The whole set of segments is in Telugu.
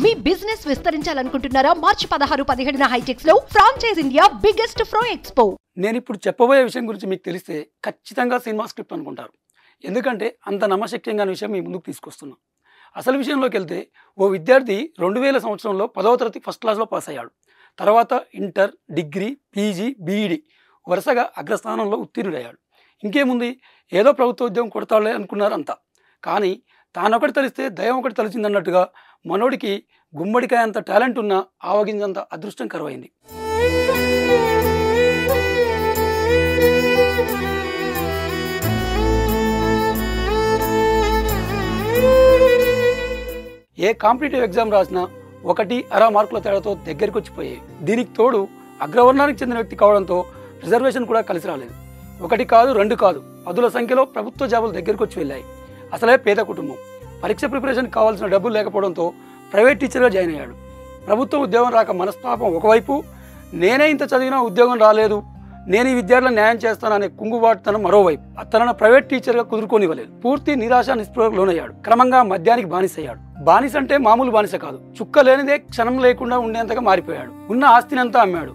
మీ బిజినెస్ విస్తరించాలనుకుంటున్నారా? మార్చి 16-17 హైటెక్స్ లో ఫ్రాంచైజ్ ఇండియా బిగ్గెస్ట్ ఫ్రో ఎక్స్పో. నేను ఇప్పుడు చెప్పబోయే విషయం గురించి మీకు తెలిస్తే ఖచ్చితంగా సినిమా స్క్రిప్ట్ అనుకుంటారు. ఎందుకంటే అంత నమ్మశక్యంగా విషయం మీ ముందుకు తీసుకొస్తున్నాం. అసలు విషయంలోకి వెళ్తే ఓ విద్యార్థి 2000 సంవత్సరంలో 10వ తరగతి ఫస్ట్ క్లాస్లో పాస్ అయ్యాడు. తర్వాత ఇంటర్, డిగ్రీ, పీజీ, బీఈడి వరుసగా అగ్రస్థానంలో ఉత్తీర్ణుడయ్యాడు. ఇంకేముంది, ఏదో ప్రభుత్వ ఉద్యోగం కొడతాడులే అనుకున్నారు అంతా. కానీ తానొకటి తెలిస్తే దైవం ఒకటి తలిచిందన్నట్టుగా మనోడికి గుమ్మడికాయ అంత టాలెంట్ ఉన్న ఆవగింజంత అదృష్టం కరువైంది. ఏ కాంపిటేటివ్ ఎగ్జామ్ రాసినా 1.5 మార్కుల తేడాతో దగ్గరికి వచ్చిపోయాయి. దీనికి తోడు అగ్రవర్ణానికి చెందిన వ్యక్తి కావడంతో రిజర్వేషన్ కూడా కలిసి రాలేదు. 1 కాదు 2 కాదు, 10ల సంఖ్యలో ప్రభుత్వ జాబులు దగ్గరికి వచ్చి వెళ్ళాయి. అసలే పేద కుటుంబం, పరీక్ష ప్రిపరేషన్ కావాల్సిన డబ్బులు లేకపోవడంతో ప్రైవేట్ టీచర్గా జాయిన్ అయ్యాడు. ప్రభుత్వ ఉద్యోగం రాక మనస్తాపం ఒకవైపు, నేనే ఇంత చదివినా ఉద్యోగం రాలేదు, నేను ఈ విద్యార్థులకు న్యాయం చేస్తాననే కుంగుబాటుతనం మరోవైపు. తనను ప్రైవేట్ టీచర్గా కుదురుకోనివ్వలేదు. పూర్తి నిరాశ నిస్పృహకు లోనయ్యాడు. క్రమంగా మద్యానికి బానిసయ్యాడు. బానిస అంటే మామూలు బానిస కాదు, చుక్క లేనిదే క్షణం లేకుండా ఉండేంతగా మారిపోయాడు. ఉన్న ఆస్తినంతా అమ్మాడు.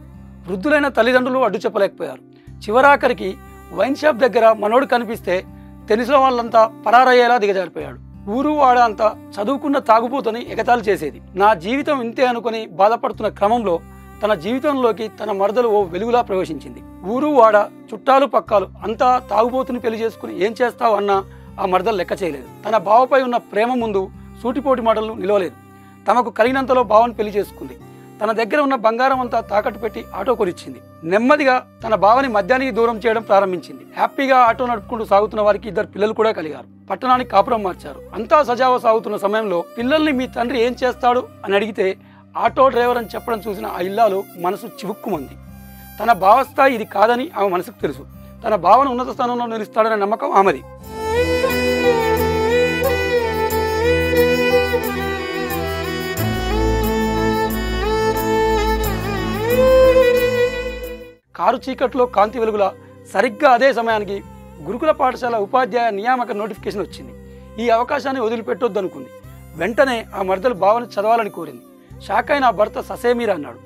వృద్ధులైన తల్లిదండ్రులు అడ్డు చెప్పలేకపోయారు. చివరాఖరికి వైన్ షాప్ దగ్గర మనోడు కనిపిస్తే తెలిసిన వాళ్ళంతా పరారయ్యేలా దిగజారిపోయాడు. ఊరు వాడ అంతా చదువుకున్న తాగుబోతని ఎగతాళి చేసేది. నా జీవితం ఇంతే అనుకుని బాధపడుతున్న క్రమంలో తన జీవితంలోకి తన మరదలు ఓ వెలుగులా ప్రవేశించింది. ఊరు వాడ, చుట్టాలు పక్కాలు అంతా తాగుబోతుని పెళ్లి చేసుకుని ఏం చేస్తావు అన్నా ఆ మరదలు లెక్క చేయలేదు. తన బావపై ఉన్న ప్రేమ ముందు సూటిపోటి మాటలు నిలవలేదు. తమకు కలిగినంతలో బావని పెళ్లి చేసుకుంది. తన దగ్గర ఉన్న బంగారం అంతా తాకట్టు పెట్టి ఆటో కొనిచ్చింది. నెమ్మదిగా తన బావని మద్యానికి దూరం చేయడం ప్రారంభించింది. హ్యాపీగా ఆటో నడుపుకుంటూ సాగుతున్న వారికి 2 పిల్లలు కూడా కలిగారు. పట్టణానికి కాపురం మార్చారు. అంతా సజావ సాగుతున్న సమయంలో పిల్లల్ని మీ తండ్రి ఏం చేస్తాడు అని అడిగితే ఆటో డ్రైవర్ అని చెప్పడం చూసిన ఆ ఇల్లాలు మనసు చివుక్కుమంది. తన భావస్థాయి ఇది కాదని ఆమె మనసుకు తెలుసు. తన భావన ఉన్నత స్థానంలో నిలుస్తాడనే నమ్మకం ఆమెది. కారు చీకట్లో కాంతి వెలుగుల సరిగ్గా అదే సమయానికి గురుకుల పాఠశాల ఉపాధ్యాయ నియామక నోటిఫికేషన్ వచ్చింది. ఈ అవకాశాన్ని వదిలిపెట్టొద్దు అనుకుంది. వెంటనే ఆ మరదలు భావన చదవాలని కోరింది. షాక్ అయిన ఆ భర్త ససేమీరా అన్నాడు,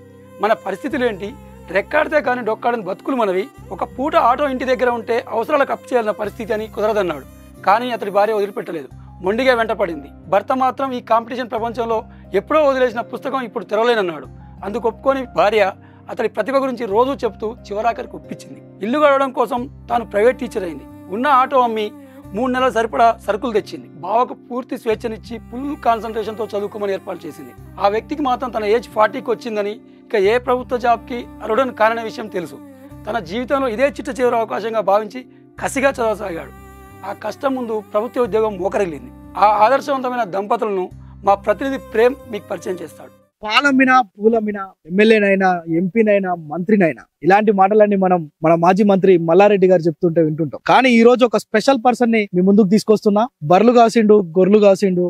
మన పరిస్థితులేంటి, రెక్కాడితే కానీ డొక్కాడని బతుకులు మనవి, ఒక పూట ఆటో ఇంటి దగ్గర ఉంటే అవసరాలకు అప్పు చేయాలన్న పరిస్థితి అని కుదరదన్నాడు. కానీ అతడి భార్య వదిలిపెట్టలేదు. మొండిగా వెంటపడింది. భర్త మాత్రం ఈ కాంపిటీషన్ ప్రపంచంలో ఎప్పుడో వదిలేసిన పుస్తకం ఇప్పుడు తెరవలేనన్నాడు. అందుకు ఒప్పుకొని భార్య అతడి ప్రతిభ గురించి రోజూ చెప్తూ చివరాఖరికి ఒప్పించింది. ఇల్లు గడవడం కోసం తాను ప్రైవేట్ టీచర్ అయింది. ఉన్న ఆటో అమ్మి 3 నెలల సరిపడా సరుకులు తెచ్చింది. బావకు పూర్తి స్వేచ్ఛనిచ్చి ఫుల్ కాన్సన్ట్రేషన్తో చదువుకోమని ఏర్పాటు చేసింది. ఆ వ్యక్తికి మాత్రం తన ఏజ్ 40కి వచ్చిందని, ఇక ఏ ప్రభుత్వ జాబ్కి అర్హుడని కాననే విషయం తెలుసు. తన జీవితంలో ఇదే చిట్ట చివరి అవకాశంగా భావించి కసిగా చదవసాగాడు. ఆ కష్టం ముందు ప్రభుత్వ ఉద్యోగం మోకరిల్లింది. ఆ ఆదర్శవంతమైన దంపతులను మా ప్రతినిధి ప్రేమ్ మీకు పరిచయం చేస్తాడు. పాలమ్మినా పూలమ్మినా, ఎమ్మెల్యేనైనా, ఎంపీనైనా, మంత్రినైనా, ఇలాంటి మాటలన్నీ మనం మన మాజీ మంత్రి మల్లారెడ్డి గారు చెప్తుంటే వింటుంటాం. కానీ ఈ రోజు ఒక స్పెషల్ పర్సన్ ని మీ ముందుకు తీసుకొస్తున్నా. బర్లు కాసిండు, గొర్రెలు కాసిండు,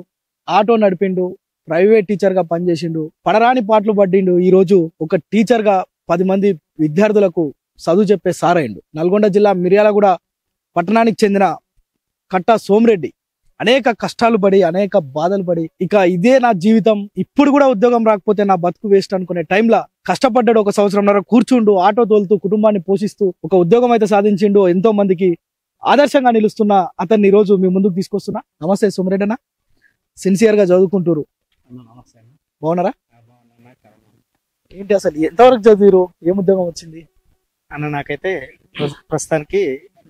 ఆటో నడిపిండు, ప్రైవేట్ టీచర్ గా పనిచేసిండు, పడరాని పాటలు పడ్డిండు. ఈ రోజు ఒక టీచర్ గా 10 మంది విద్యార్థులకు చదువు చెప్పే సారైండు. నల్గొండ జిల్లా మిర్యాలగూడ పట్టణానికి చెందిన కట్ట సోమిరెడ్డి అనేక కష్టాలు పడి, అనేక బాధలు పడి, ఇక ఇదే నా జీవితం, ఇప్పుడు కూడా ఉద్యోగం రాకపోతే నా బతుకు వేస్ట్ అనుకునే టైంలో కష్టపడ్డాడు. 1 సంవత్సరంన్నర కూర్చుండు, ఆటో తోలుతూ కుటుంబాన్ని పోషిస్తూ ఒక ఉద్యోగం అయితే సాధించిండు. ఎంతో మందికి ఆదర్శంగా నిలుస్తున్న అతన్ని ఈ రోజు మీ ముందుకు తీసుకొస్తున్నా. నమస్తే సోమిరెడ్డి అన్న, సిన్సియర్ గా చదువుకుంటారు, బాగున్నారా? ఏంటి అసలు ఎంతవరకు చదివారు, ఏం ఉద్యోగం వచ్చింది అన్న? నాకైతే ప్రస్తుతానికి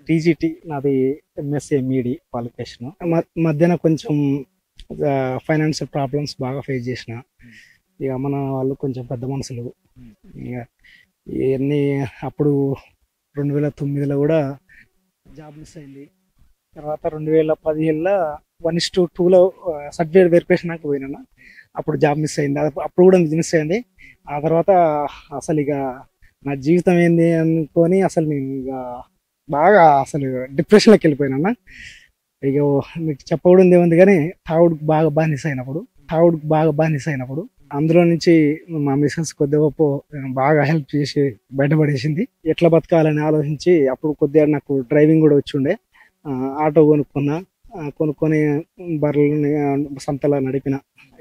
టీజీటీ, నాది ఎంఎస్సీ ఎంఈడి క్వాలిఫికేషన్. మధ్యన కొంచెం ఫైనాన్షియల్ ప్రాబ్లమ్స్ బాగా ఫేస్ చేసిన. ఇక మన వాళ్ళు కొంచెం పెద్ద మనుషులు, ఇక ఇవన్నీ అప్పుడు 2009లో కూడా జాబ్ మిస్ అయింది. తర్వాత 2015లో 1:2లో సర్టిఫికేట్ వెరిఫికేషన్ నాకు పోయినా, అప్పుడు జాబ్ మిస్ అయింది. అప్పుడు కూడా మిస్ అయింది. ఆ తర్వాత అసలు ఇక నా జీవితం ఏంది అనుకొని అసలు నేను ఇక బాగా అసలు డిప్రెషన్లోకి వెళ్ళిపోయినా. ఇక మీకు చెప్పకూడదు ఏముంది, కానీ తాగుడుకు బాగా బానిస అయినప్పుడు అందులో నుంచి మా మిస్సెస్ కొద్దిగా గొప్ప బాగా హెల్ప్ చేసి బయటపడేసింది. ఎట్లా బతకాలని ఆలోచించి అప్పుడు కొద్దిగా నాకు డ్రైవింగ్ కూడా వచ్చి ఉండే, ఆటో కొనుక్కున్నా. కొనుక్కొని బర్రెలని సంతలో నడిపిన.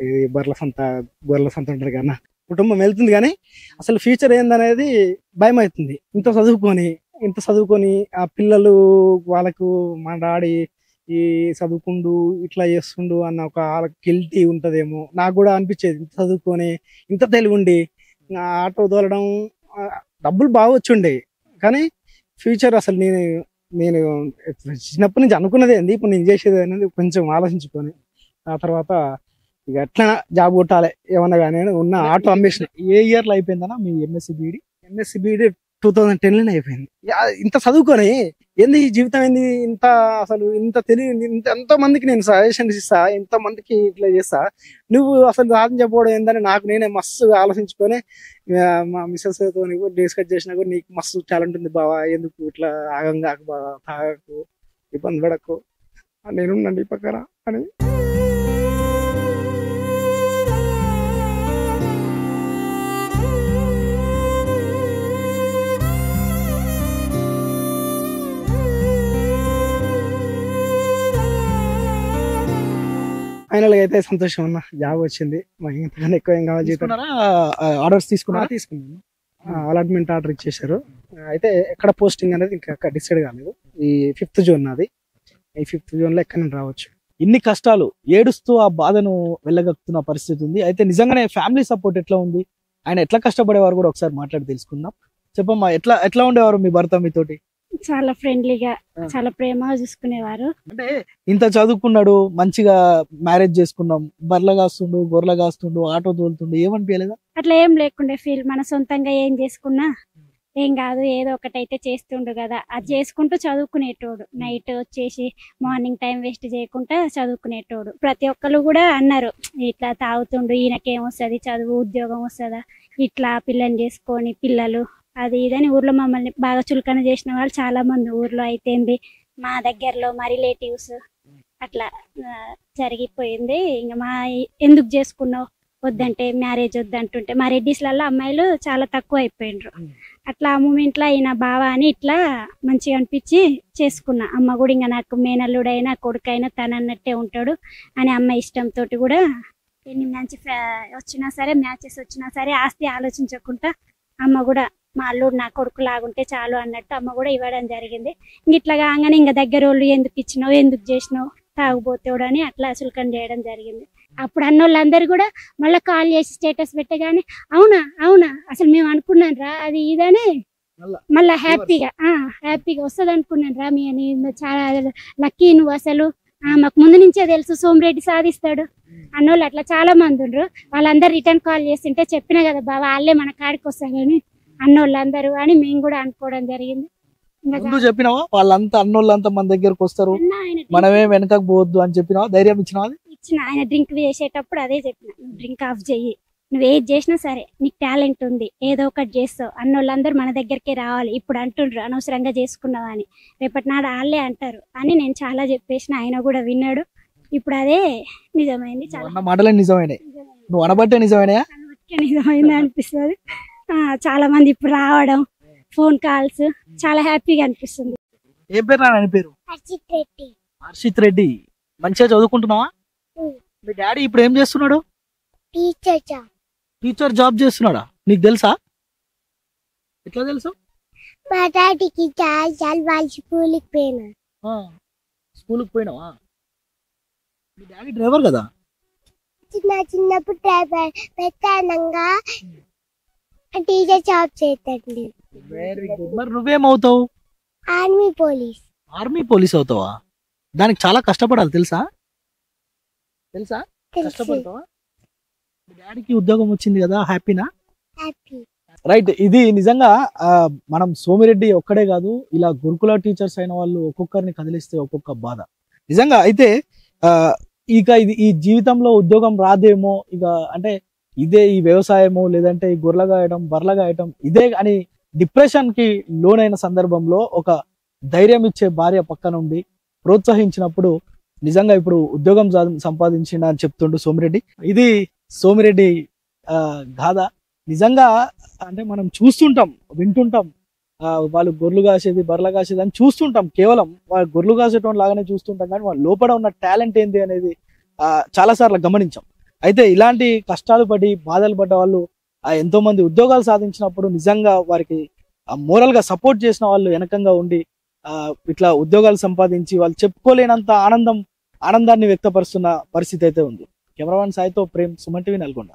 ఈ బర్రెల సంత, గొర్రెల సంత ఉంటుంది కన్నా కుటుంబం వెళ్తుంది, కానీ అసలు ఫ్యూచర్ ఏందనేది భయం అవుతుంది. ఇంత చదువుకొని ఆ పిల్లలు వాళ్ళకు మా డాడీ ఈ చదువుకుండు ఇట్లా చేస్తుండు అన్న ఒక గిల్టీ ఉంటదేమో. నాకు కూడా అనిపించేది, ఇంత చదువుకొని ఇంత తెలివి ఆటో తోలడం, డబ్బులు బాగా వచ్చుండే, కానీ ఫ్యూచర్ అసలు నేను చిన్నప్పటి నుంచి అనుకున్నది ఏంది, ఇప్పుడు నేను చేసేది అనేది కొంచెం ఆలోచించుకొని ఆ తర్వాత ఇక ఎట్లా జాబ్ కొట్టాలి ఏమన్నా కానీ ఉన్న ఆటో అమ్మేసిన. ఏ ఇయర్ లో అయిపోయిందన్నా మీ ఎంఎస్సి బీఈడి? 2010లోనే అయిపోయింది. ఇంత చదువుకొని ఏంది ఈ జీవితం, ఏంది ఇంత అసలు ఇంత తెలివి, ఎంతో మందికి నేను సజెషన్స్ ఇస్తా, ఎంతో మందికి ఇట్లా చేస్తా, నువ్వు అసలు సాధించకపోవడం ఏందని నాకు నేనే మస్తు ఆలోచించుకొని మా మిస్సెస్ తో డిస్కస్ చేసినా కూడా, నీకు మస్తు టాలెంట్ ఉంది బావా, ఎందుకు ఇట్లా ఆగంగా బావా, తాగకు, ఇబ్బంది పడకు, నేనుండండి పక్కన అని. ఫైనల్ గా అయితే సంతోషం అన్న, జాబ్ వచ్చింది. మాకు ఇంతకన్నా ఎక్కువ ఏం కావాలి. ఆర్డర్స్ తీసుకున్నాను. అలాట్మెంట్ ఆర్డర్ ఇచ్చేసారు. అయితే ఎక్కడ పోస్టింగ్ అనేది ఇంకా డిసైడ్ కాలేదు. ఈ 5th జోన్ నాది. ఈ 5th జోన్ లో ఎక్కడ నేను రావచ్చు. ఇన్ని కష్టాలు ఏడుస్తూ ఆ బాధను వెళ్ళగక్కుతున్న పరిస్థితి ఉంది. అయితే నిజంగానే ఫ్యామిలీ సపోర్ట్ ఎట్లా ఉంది, ఆయన ఎట్లా కష్టపడేవారు కూడా ఒకసారి మాట్లాడి తెలుసుకుందాం. చెప్పమ్మా, ఎట్లా ఉండేవారు మీ భర్త మీతోటి? చాలా ఫ్రెండ్లీగా, చాలా ప్రేమగా చూసుకునేవారు. అంటే ఇంత చదువుకున్నాడు, మంచిగా మ్యారేజ్ చేసుకున్నాం, బర్రెలు కాస్తుండు, గొర్రెలు కాస్తుండు, ఆటో తోలుతుండు, ఏమనిపించలేదా? అట్లా ఏం లేకుండే ఫీల్. మన సొంతంగా ఏం చేసుకున్నా ఏం కాదు, ఏదో ఒకటైతే చేస్తుండు కదా, అది చేసుకుంటూ చదువుకునేటోడు. నైట్ వచ్చేసి మార్నింగ్ టైం వేస్ట్ చేయకుండా చదువుకునేటోడు. ప్రతి ఒక్కరు కూడా అన్నారు, ఇట్లా తాగుతుండు, ఈయనకేం వస్తుంది, చదువు ఉద్యోగం వస్తుందా, ఇట్లా పిల్లని చేసుకొని పిల్లలు అది ఇదని ఊర్లో మమ్మల్ని బాగా చులకన చేసిన వాళ్ళు చాలా మంది ఊర్లో అయితేంది, మా దగ్గరలో మా రిలేటివ్స్ అట్లా జరిగిపోయింది. ఇంకా ఎందుకు చేసుకున్నావు, వద్దంటే మ్యారేజ్ వద్దంటుంటే, మా రెడ్డిస్లలో అమ్మాయిలు చాలా తక్కువ అయిపోయినరు. అట్లా ఆ మూమెంట్లో ఈయన బావ అని ఇట్లా మంచిగా అనిపించి చేసుకున్నా. అమ్మ కూడా ఇంకా నాకు మేనల్లుడైనా కొడుకైనా తను అన్నట్టే ఉంటాడు అని అమ్మ ఇష్టంతో కూడా ఎన్ని మంచి వచ్చినా సరే, మ్యాచెస్ వచ్చినా సరే ఆస్తి ఆలోచించకుండా అమ్మ కూడా మా అల్లుడు నా కొడుకు లాగుంటే చాలు అన్నట్టు అమ్మ కూడా ఇవ్వడం జరిగింది. ఇట్లా కాగానే ఇంకా దగ్గర వాళ్ళు ఎందుకు ఇచ్చినావు, ఎందుకు చేసినావు, తాగుపోతాడు అని అట్లా చులకన చేయడం జరిగింది. అప్పుడు అన్నోళ్ళందరూ కూడా మళ్ళీ కాల్ చేసి స్టేటస్ పెట్టగానే, అవునా అసలు మేము అనుకున్నాను రా అది ఇదని మళ్ళీ హ్యాపీగా వస్తుంది అనుకున్నాను రా, మీ చాలా లక్కీ నువ్వు, అసలు మాకు ముందు నుంచే తెలుసు సోమిరెడ్డి సాధిస్తాడు అన్నోళ్ళు అట్లా చాలా మంది ఉండ్రు. వాళ్ళందరూ రిటర్న్ కాల్ చేస్తుంటే చెప్పినా కదా బాబా, వాళ్ళే మన కాడికి వస్తారని అన్నోళ్ళందరూ అని మేము కూడా అనుకోవడం జరిగింది. ముందు చెప్పినావా వాళ్ళంతా అన్నోళ్ళంతా మన దగ్గరకు వస్తారు, మనమే వెనకకు పోవద్దు అని చెప్పినావా? ధైర్యం ఇచ్చినావా? ఇచ్చిన. ఆయన డ్రింక్ చేసేటప్పుడు అదే చెప్పిన, నువ్వు డ్రింక్ ఆఫ్ చెయ్యి, నువ్వు ఏది చేసినా సరే నీకు టాలెంట్ ఉంది, ఏదో ఒకటి చేస్తావు, అన్నోళ్ళందరూ మన దగ్గరికి రావాలి, ఇప్పుడు అంటుండ్రు అనవసరంగా చేసుకున్నావా అని, రేపటి నాడు వాళ్ళే అంటారు అని నేను చాలా చెప్పేసిన. ఆయన కూడా విన్నాడు. ఇప్పుడు అదే నిజమైంది. చాలా మాటలే నిజమైనాయి, నువ్వు అనబట్టే నిజమైంది అనిపిస్తుంది. చాలా మంది ఇప్పుడు రావడం, ఫోన్ కాల్స్, చాలా హ్యాపీగా అనిపిస్తుంది. ఏ పేరు నాని పేరు? హర్షిత్ రెడ్డి. మంచిగా చదువుకుంటున్నావా? మీ డాడీ ఇప్పుడు ఏం చేస్తున్నాడు? టీచర్ జాబ్ చేస్తున్నాడా? నీకు తెలుసా? ఎట్లా తెలుసు? మా డాడీకి వాళ్ళు స్కూల్కి పోయినా. స్కూల్కి పోయినావా? మీ డాడీ డ్రైవర్ కదా? చిన్నప్పుడు డ్రైవర్, పెద్దనంగా టీచర్ జాబ్ చేస్తాడు. Very good. మరి నువ్వేమవుతావు? ఆర్మీ పోలీస్ అవుతావా? దానికి చాలా కష్టపడాలి తెలుసా? కష్టపడతావా? డాడీకి ఉద్యోగం వచ్చింది కదా, హ్యాపీనా? రైట్. ఇది నిజంగా మనం సోమిరెడ్డి ఒక్కడే కాదు, ఇలా గురుకుల టీచర్స్ అయిన వాళ్ళు ఒక్కొక్కరిని కదిలిస్తే ఒక్కొక్క బాధ నిజంగా. అయితే ఇక ఈ జీవితంలో ఉద్యోగం రాదేమో, ఇక అంటే ఇదే ఈ వ్యవసాయము, లేదంటే ఈ గొర్రెలు గాయడం, బర్రెలు గాయడం ఇదే అని డిప్రెషన్ కి లోనైన సందర్భంలో ఒక ధైర్యం ఇచ్చే భార్య పక్కన ఉండి ప్రోత్సహించినప్పుడు నిజంగా ఇప్పుడు ఉద్యోగం సంపాదించిన అని చెప్తుండు సోమిరెడ్డి. ఇది సోమిరెడ్డి గాథ. నిజంగా అంటే మనం చూస్తుంటాం, వింటుంటాం, వాళ్ళు గొర్రెలు కాసేది బర్రెలు కాసేది అని చూస్తుంటాం, కేవలం వాళ్ళు గొర్రెలు కాసేటోని లాగానే చూస్తుంటాం, కానీ వాళ్ళ లోపల ఉన్న టాలెంట్ ఏంటి అనేది చాలా సార్లు గమనించాం. అయితే ఇలాంటి కష్టాలు పడి బాధలు పడ్డ వాళ్ళు ఎంతో మంది ఉద్యోగాలు సాధించినప్పుడు నిజంగా వారికి మోరల్ గా సపోర్ట్ చేసిన వాళ్ళు వెనకంగా ఉండి ఇట్లా ఉద్యోగాలు సంపాదించి వాళ్ళు చెప్పుకోలేనంత ఆనందాన్ని వ్యక్తపరుస్తున్న పరిస్థితి అయితే ఉంది. కెమెరామెన్ సాయితో ప్రేమ్, సుమన్ టీవీ, నల్గొండ.